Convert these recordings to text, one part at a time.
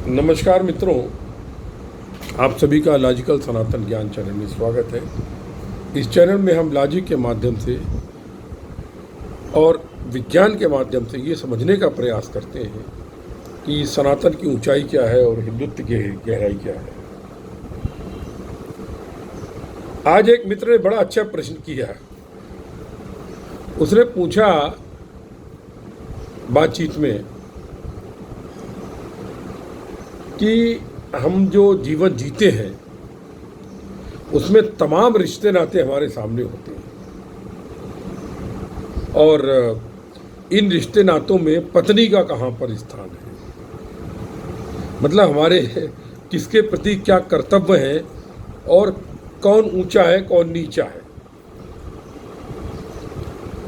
नमस्कार मित्रों, आप सभी का लॉजिकल सनातन ज्ञान चैनल में स्वागत है। इस चैनल में हम लॉजिक के माध्यम से और विज्ञान के माध्यम से ये समझने का प्रयास करते हैं कि सनातन की ऊंचाई क्या है और हिंदुत्व की गहराई क्या है। आज एक मित्र ने बड़ा अच्छा प्रश्न किया। उसने पूछा बातचीत में कि हम जो जीवन जीते हैं उसमें तमाम रिश्ते नाते हमारे सामने होते हैं और इन रिश्ते नातों में पत्नी का कहाँ पर स्थान है, मतलब हमारे किसके प्रति क्या कर्तव्य है और कौन ऊंचा है कौन नीचा है।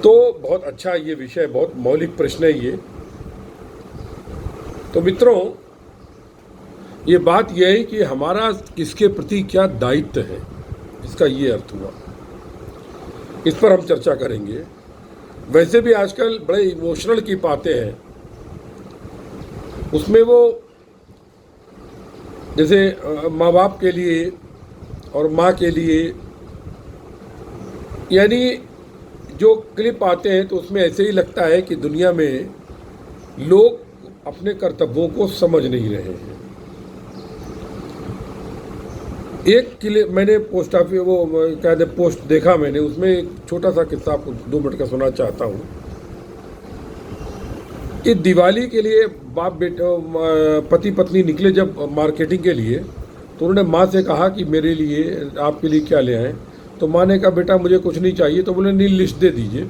तो बहुत अच्छा ये विषय, बहुत मौलिक प्रश्न है ये। तो मित्रों, ये बात यह है कि हमारा किसके प्रति क्या दायित्व है, इसका ये अर्थ हुआ। इस पर हम चर्चा करेंगे। वैसे भी आजकल बड़े इमोशनल की बातें हैं, उसमें वो जैसे माँ बाप के लिए और माँ के लिए, यानी जो क्लिप आते हैं तो उसमें ऐसे ही लगता है कि दुनिया में लोग अपने कर्तव्यों को समझ नहीं रहे हैं। एक क्लिप मैंने पोस्ट ऑफिस वो क्या कहते पोस्ट देखा मैंने, उसमें एक छोटा सा किस्सा आपको 2 मिनट का सुना चाहता हूँ कि दिवाली के लिए बाप बेटे पति पत्नी निकले जब मार्केटिंग के लिए, तो उन्होंने माँ से कहा कि मेरे लिए आपके लिए क्या ले आएँ। तो माँ ने कहा बेटा मुझे कुछ नहीं चाहिए। तो बोले नहीं, लिस्ट दे दीजिए।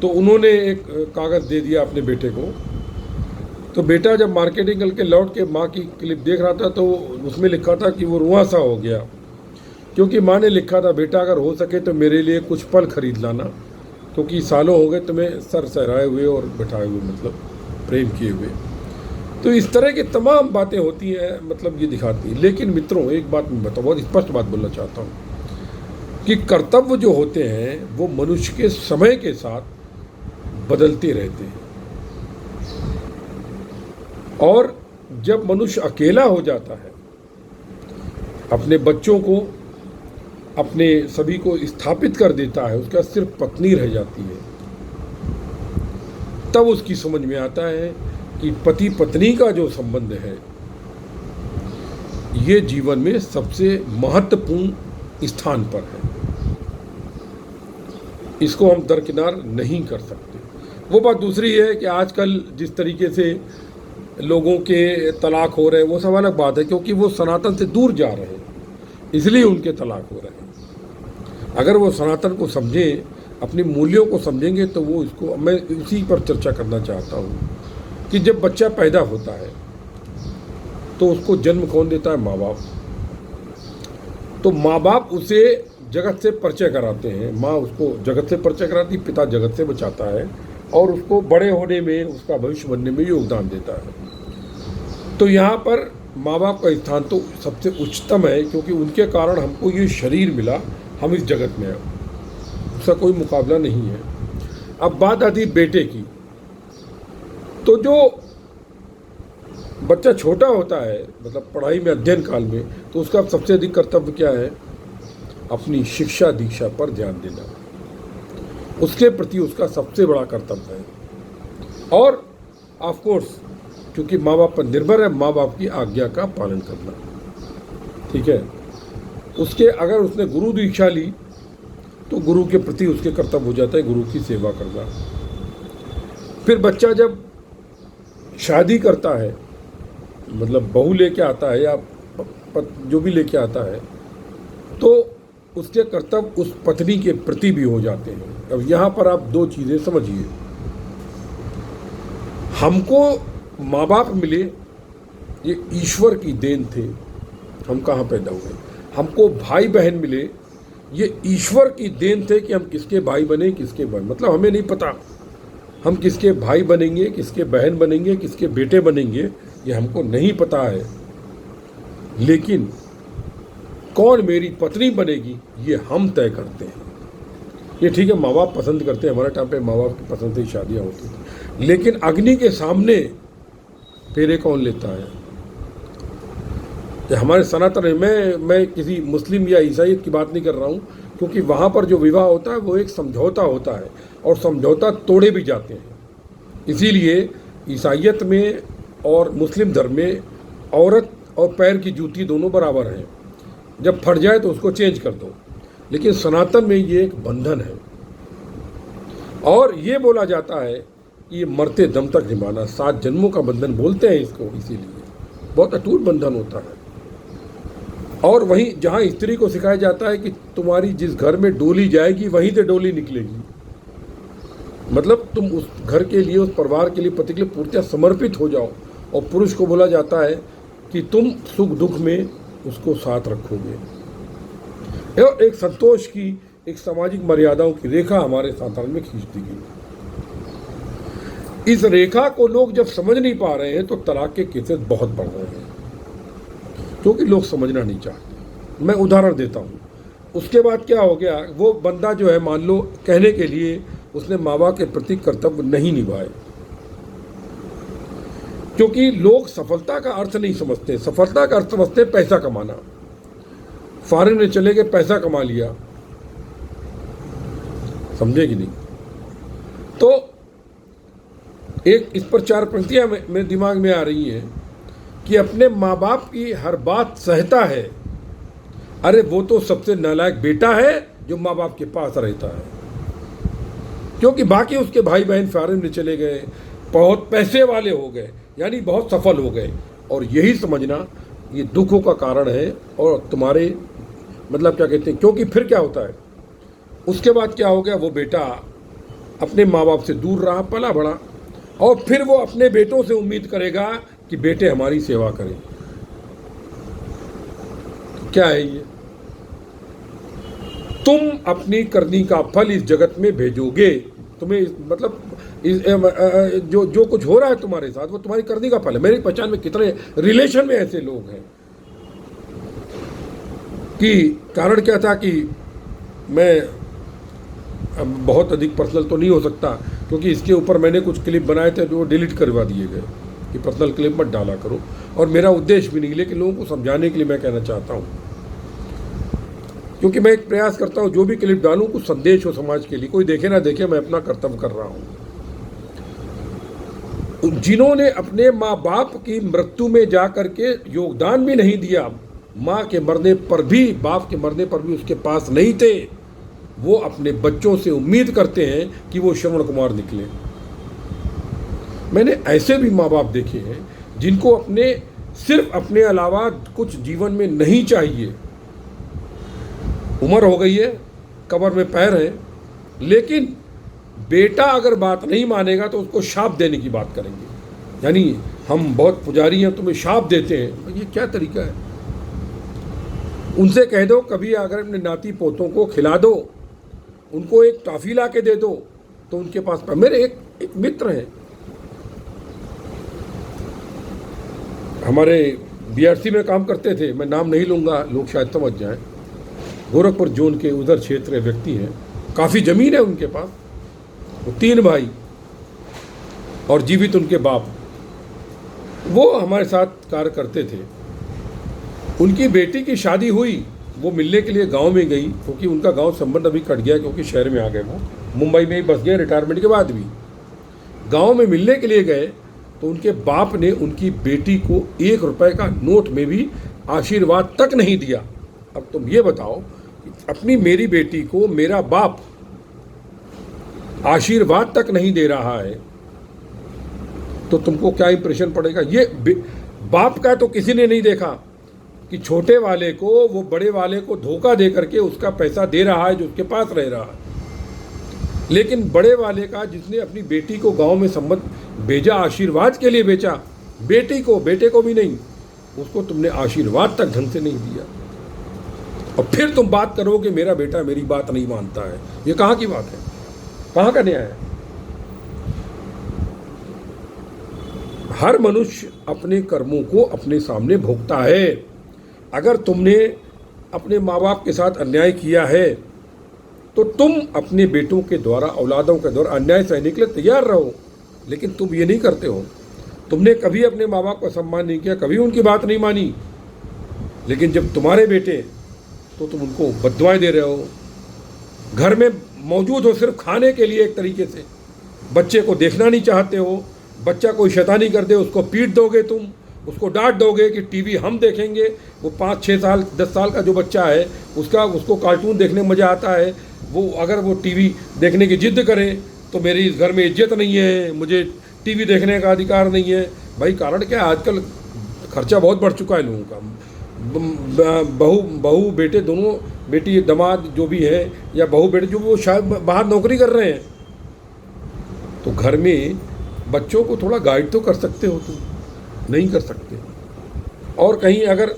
तो उन्होंने एक कागज़ दे दिया अपने बेटे को। तो बेटा जब मार्केटिंग करके लौट के माँ की क्लिप देख रहा था तो उसमें लिखा था कि वो रुआं सा हो गया, क्योंकि माँ ने लिखा था बेटा अगर हो सके तो मेरे लिए कुछ फल खरीद लाना, क्योंकि सालों हो गए तुम्हें सर सहराए हुए और बैठाए हुए, मतलब प्रेम किए हुए। तो इस तरह की तमाम बातें होती हैं, मतलब ये दिखाती है। लेकिन मित्रों एक बात मैं बताऊँ, बहुत स्पष्ट बात बोलना चाहता हूँ कि कर्तव्य जो होते हैं वो मनुष्य के समय के साथ बदलते रहते हैं, और जब मनुष्य अकेला हो जाता है, अपने बच्चों को, अपने सभी को स्थापित कर देता है, उसका सिर्फ पत्नी रह जाती है, तब उसकी समझ में आता है कि पति पत्नी का जो संबंध है ये जीवन में सबसे महत्वपूर्ण स्थान पर है। इसको हम दरकिनार नहीं कर सकते। वो बात दूसरी है कि आजकल जिस तरीके से लोगों के तलाक हो रहे हैं वो सब अलग बात है, क्योंकि वो सनातन से दूर जा रहे हैं, इसलिए उनके तलाक हो रहे हैं। अगर वो सनातन को समझें, अपने मूल्यों को समझेंगे, तो वो इसको, मैं उसी पर चर्चा करना चाहता हूँ कि जब बच्चा पैदा होता है तो उसको जन्म कौन देता है? माँ बाप। तो माँ बाप उसे जगत से परिचय कराते हैं, माँ उसको जगत से परिचय कराती, पिता जगत से बचाता है और उसको बड़े होने में, उसका भविष्य बनने में योगदान देता है। तो यहाँ पर माँ बाप का स्थान तो सबसे उच्चतम है, क्योंकि उनके कारण हमको ये शरीर मिला, हम इस जगत में हैं, उसका कोई मुकाबला नहीं है। अब बात आती है बेटे की। तो जो बच्चा छोटा होता है, मतलब पढ़ाई में, अध्ययन काल में, तो उसका सबसे अधिक कर्तव्य क्या है? अपनी शिक्षा दीक्षा पर ध्यान देना, उसके प्रति उसका सबसे बड़ा कर्तव्य है। और ऑफ कोर्स क्योंकि माँ बाप पर निर्भर है, माँ बाप की आज्ञा का पालन करना, ठीक है। उसके अगर उसने गुरु दीक्षा ली तो गुरु के प्रति उसके कर्तव्य हो जाता है गुरु की सेवा करना। फिर बच्चा जब शादी करता है, मतलब बहू लेके आता है या जो भी लेके आता है, तो उसके कर्तव्य उस पत्नी के प्रति भी हो जाते हैं। अब यहाँ पर आप 2 चीज़ें समझिए। हमको माँ बाप मिले, ये ईश्वर की देन थे, हम कहाँ पैदा हुए। हमको भाई बहन मिले, ये ईश्वर की देन थे कि हम किसके भाई बने, किसके बहन, मतलब हमें नहीं पता हम किसके भाई बनेंगे, किसके बहन बनेंगे, किसके बेटे बनेंगे, ये हमको नहीं पता है। लेकिन कौन मेरी पत्नी बनेगी ये हम तय करते हैं। ये ठीक है, माँ बाप पसंद करते हैं, हमारे टाइम पे माँ बाप की पसंद से ही शादियाँ होती थी, लेकिन अग्नि के सामने फेरे कौन लेता है? हमारे सनातन में, मैं किसी मुस्लिम या ईसाईयत की बात नहीं कर रहा हूँ, क्योंकि वहाँ पर जो विवाह होता है वो एक समझौता होता है और समझौता तोड़े भी जाते हैं। इसीलिए ईसाईयत में और मुस्लिम धर्म में औरत और पैर की जूती दोनों बराबर हैं, जब फट जाए तो उसको चेंज कर दो। लेकिन सनातन में ये एक बंधन है और ये बोला जाता है कि ये मरते दम तक निभाना, 7 जन्मों का बंधन बोलते हैं इसको, इसीलिए बहुत अटूट बंधन होता है। और वहीं जहाँ स्त्री को सिखाया जाता है कि तुम्हारी जिस घर में डोली जाएगी वहीं से डोली निकलेगी, मतलब तुम उस घर के लिए, उस परिवार के लिए, पति के लिए पूर्णतः समर्पित हो जाओ। और पुरुष को बोला जाता है कि तुम सुख दुख में उसको साथ रखोगे। एक संतोष की, एक सामाजिक मर्यादाओं की रेखा हमारे संतान में खींच दी गई। इस रेखा को लोग जब समझ नहीं पा रहे हैं तो तलाक के केसेस बहुत बढ़ रहे हैं, क्योंकि लोग समझना नहीं चाहते। मैं उदाहरण देता हूँ। उसके बाद क्या हो गया, वो बंदा जो है, मान लो कहने के लिए उसने माँ बाप के प्रति कर्तव्य नहीं निभाए, क्योंकि लोग सफलता का अर्थ नहीं समझते। सफलता का अर्थ समझते पैसा कमाना। फॉरेन में चले गए, पैसा कमा लिया, समझे कि नहीं? तो एक इस पर 4 पंक्तियां मेरे दिमाग में आ रही हैं कि अपने माँ बाप की हर बात सहता है। अरे वो तो सबसे नालायक बेटा है जो माँ बाप के पास रहता है, क्योंकि बाकी उसके भाई बहन फॉरेन में चले गए, बहुत पैसे वाले हो गए, यानी बहुत सफल हो गए। और यही समझना ये दुखों का कारण है। और तुम्हारे मतलब क्या कहते हैं, क्योंकि फिर क्या होता है, उसके बाद क्या हो गया, वो बेटा अपने माँ बाप से दूर रहा, पला बड़ा, और फिर वो अपने बेटों से उम्मीद करेगा कि बेटे हमारी सेवा करें। क्या है ये? तुम अपनी करनी का फल इस जगत में भेजोगे। तुम्हें मतलब जो कुछ हो रहा है तुम्हारे साथ, वो तुम्हारी करनी का फल है। मेरी पहचान में कितने रिलेशन में ऐसे लोग हैं कि कारण क्या था कि मैं बहुत अधिक पर्सनल तो नहीं हो सकता, क्योंकि इसके ऊपर मैंने कुछ क्लिप बनाए थे जो डिलीट करवा दिए गए कि पर्सनल क्लिप मत डाला करो। और मेरा उद्देश्य भी नहीं, लेकिन लोगों को समझाने के लिए मैं कहना चाहता हूँ, क्योंकि मैं एक प्रयास करता हूँ जो भी क्लिप डालूँ कुछ संदेश हो समाज के लिए। कोई देखे ना देखे, मैं अपना कर्तव्य कर रहा हूँ। जिन्होंने अपने माँ बाप की मृत्यु में जा करके योगदान भी नहीं दिया, माँ के मरने पर भी, बाप के मरने पर भी उसके पास नहीं थे, वो अपने बच्चों से उम्मीद करते हैं कि वो श्रवण कुमार निकले। मैंने ऐसे भी माँ बाप देखे हैं जिनको सिर्फ अपने अलावा कुछ जीवन में नहीं चाहिए। उम्र हो गई है, कब्र में पैर है, लेकिन बेटा अगर बात नहीं मानेगा तो उसको शाप देने की बात करेंगे। यानी हम बहुत पुजारी हैं, तुम्हें शाप देते हैं। ये क्या तरीका है? उनसे कह दो कभी अगर अपने नाती पोतों को खिला दो, उनको एक टॉफी ला के दे दो, तो उनके पास। मेरे एक मित्र हैं, हमारे बीआरसी में काम करते थे, मैं नाम नहीं लूँगा, लोग शायद समझ जाएं। गोरखपुर जोन के उधर क्षेत्र व्यक्ति हैं, काफ़ी ज़मीन है उनके पास। वो 3 भाई और जीवित उनके बाप, वो हमारे साथ कार्य करते थे। उनकी बेटी की शादी हुई, वो मिलने के लिए गांव में गई, क्योंकि उनका गांव संबंध अभी कट गया, क्योंकि शहर में आ गए, वो मुंबई में ही बस गए रिटायरमेंट के बाद भी। गांव में मिलने के लिए गए तो उनके बाप ने उनकी बेटी को 1 रुपए का नोट में भी आशीर्वाद तक नहीं दिया। अब तुम ये बताओ, अपनी मेरी बेटी को मेरा बाप आशीर्वाद तक नहीं दे रहा है तो तुमको क्या इंप्रेशन पड़ेगा? ये बाप का तो किसी ने नहीं देखा कि छोटे वाले को वो बड़े वाले को धोखा दे करके उसका पैसा दे रहा है जो उसके पास रह रहा है। लेकिन बड़े वाले का, जिसने अपनी बेटी को गांव में संबंध भेजा, आशीर्वाद के लिए बेचा, बेटे को भी नहीं, उसको तुमने आशीर्वाद तक ढंग से नहीं दिया। और फिर तुम बात करो कि मेरा बेटा मेरी बात नहीं मानता है। ये कहाँ की बात है? कहाँ का न्याय है? हर मनुष्य अपने कर्मों को अपने सामने भोगता है। अगर तुमने अपने माँ बाप के साथ अन्याय किया है तो तुम अपने बेटों के द्वारा, औलादों के द्वारा अन्याय सहने के लिए तैयार रहो। लेकिन तुम ये नहीं करते हो। तुमने कभी अपने माँ बाप का सम्मान नहीं किया, कभी उनकी बात नहीं मानी, लेकिन जब तुम्हारे बेटे, तो तुम उनको बद्दुआएं दे रहे हो। घर में मौजूद हो सिर्फ खाने के लिए, एक तरीके से बच्चे को देखना नहीं चाहते हो। बच्चा कोई शैतानी कर दे उसको पीट दोगे तुम, उसको डांट दोगे कि टीवी हम देखेंगे। वो 5-6 साल 10 साल का जो बच्चा है उसको कार्टून देखने में मज़ा आता है। वो अगर वो टीवी देखने की जिद करे तो मेरी इस घर में इज्जत नहीं है, मुझे टीवी देखने का अधिकार नहीं है। भाई कारण क्या है, आजकल खर्चा बहुत बढ़ चुका है लोगों का। बहू बेटे दोनों, बेटी दामाद जो भी है या बहू बेटे जो, वो शायद बाहर नौकरी कर रहे हैं। तो घर में बच्चों को थोड़ा गाइड तो कर सकते हो तुम, नहीं कर सकते। और कहीं अगर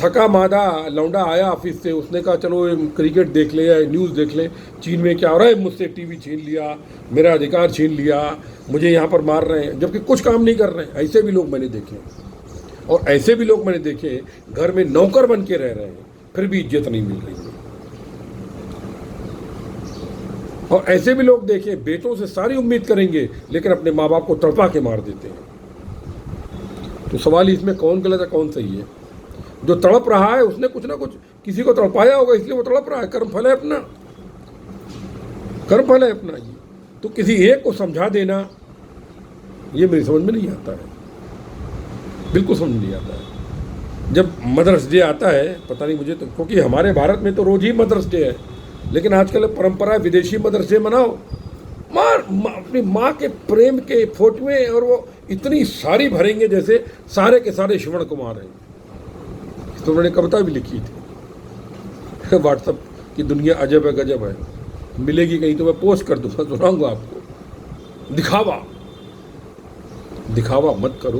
थका मादा लौंडा आया ऑफिस से, उसने कहा चलो क्रिकेट देख ले या न्यूज़ देख ले, चीन में क्या हो रहा है, मुझसे टीवी छीन लिया, मेरा अधिकार छीन लिया, मुझे यहाँ पर मार रहे हैं, जबकि कुछ काम नहीं कर रहे हैं। ऐसे भी लोग मैंने देखे, और ऐसे भी लोग मैंने देखे घर में नौकर बन के रह रहे हैं, फिर भी इज्जत नहीं मिल रही है। और ऐसे भी लोग देखे बेटों से सारी उम्मीद करेंगे लेकिन अपने माँ बाप को तड़पा के मार देते हैं। तो सवाल इसमें कौन गलत है कौन सही है? जो तड़प रहा है उसने कुछ ना कुछ किसी को तड़पाया होगा, इसलिए वो तड़प रहा है। कर्म फल है अपना, कर्म फल है अपना। ये तो किसी एक को समझा देना, ये मेरी समझ में नहीं आता है, बिल्कुल समझ नहीं आता है। जब मदर्स डे आता है, पता नहीं मुझे तो, क्योंकि हमारे भारत में तो रोज ही मदर्स डे है, लेकिन आजकल परंपरा विदेशी मदर्स डे मनाओ। अपनी माँ के प्रेम के फोटोएं, और वो इतनी सारी भरेंगे जैसे सारे के सारे श्रवण कुमार हैं। तो उन्होंने कविता भी लिखी थी। व्हाट्सएप की दुनिया अजब है गजब है, मिलेगी कहीं तो मैं पोस्ट कर दूंगा, सुनाऊंगा आपको। दिखावा मत करो।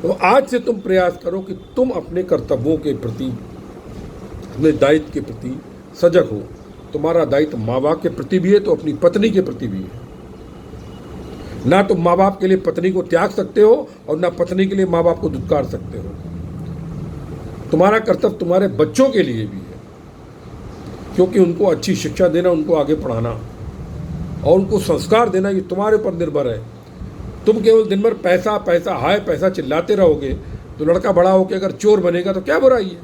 तो आज से तुम प्रयास करो कि तुम अपने कर्तव्यों के प्रति, अपने दायित्व के प्रति सजग हो। तुम्हारा दायित्व माँ बाप के प्रति भी है तो अपनी पत्नी के प्रति भी है। ना तुम माँ बाप के लिए पत्नी को त्याग सकते हो और ना पत्नी के लिए माँ बाप को दुत्कार सकते हो। तुम्हारा कर्तव्य तुम्हारे बच्चों के लिए भी है, क्योंकि उनको अच्छी शिक्षा देना, उनको आगे पढ़ाना और उनको संस्कार देना, ये तुम्हारे ऊपर निर्भर है। तुम केवल दिन भर पैसा पैसा हाय पैसा चिल्लाते रहोगे तो लड़का बड़ा होकर अगर चोर बनेगा तो क्या बुराई है?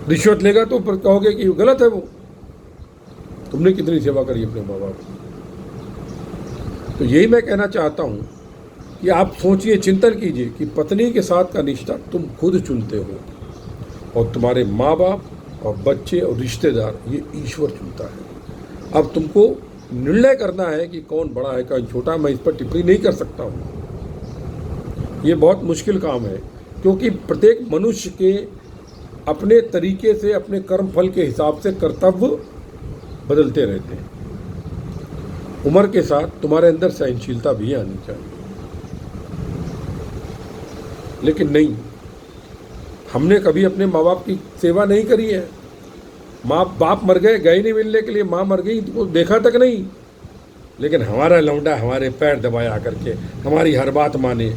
रिश्वत लेगा तो फिर कहोगे कि गलत है वो। तुमने कितनी सेवा करी अपने माँ बाप की। तो यही मैं कहना चाहता हूँ कि आप सोचिए, चिंतन कीजिए कि पत्नी के साथ का रिश्ता तुम खुद चुनते हो, और तुम्हारे माँ बाप और बच्चे और रिश्तेदार ये ईश्वर चुनता है। अब तुमको निर्णय करना है कि कौन बड़ा है कौन छोटा। मैं इस पर टिप्पणी नहीं कर सकता हूँ, ये बहुत मुश्किल काम है, क्योंकि प्रत्येक मनुष्य के अपने तरीके से, अपने कर्म फल के हिसाब से कर्तव्य बदलते रहते हैं। उम्र के साथ तुम्हारे अंदर सहनशीलता भी आनी चाहिए, लेकिन नहीं, हमने कभी अपने माँ बाप की सेवा नहीं करी है। माँ बाप मर गए, गए नहीं मिलने के लिए, माँ मर गई तो देखा तक नहीं, लेकिन हमारा लौंडा हमारे पैर दबाया करके हमारी हर बात माने,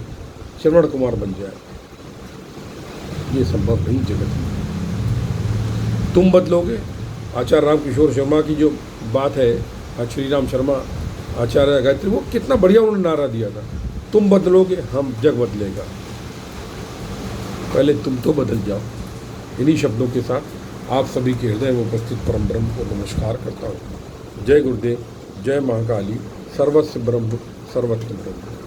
श्रवण कुमार बन जाए, ये संभव नहीं जगत में। तुम बदलोगे। आचार्य रामकिशोर शर्मा की जो बात है, श्री राम शर्मा आचार्य गायत्री, वो कितना बढ़िया उन्होंने नारा दिया था, तुम बदलोगे हम जग बदलेगा। पहले तुम तो बदल जाओ। इन्हीं शब्दों के साथ आप सभी के हृदय में उपस्थित परम ब्रह्म को नमस्कार करता हूँ। जय गुरुदेव, जय महाकाली, सर्वस्व ब्रह्म सर्वत्र ब्रह्म।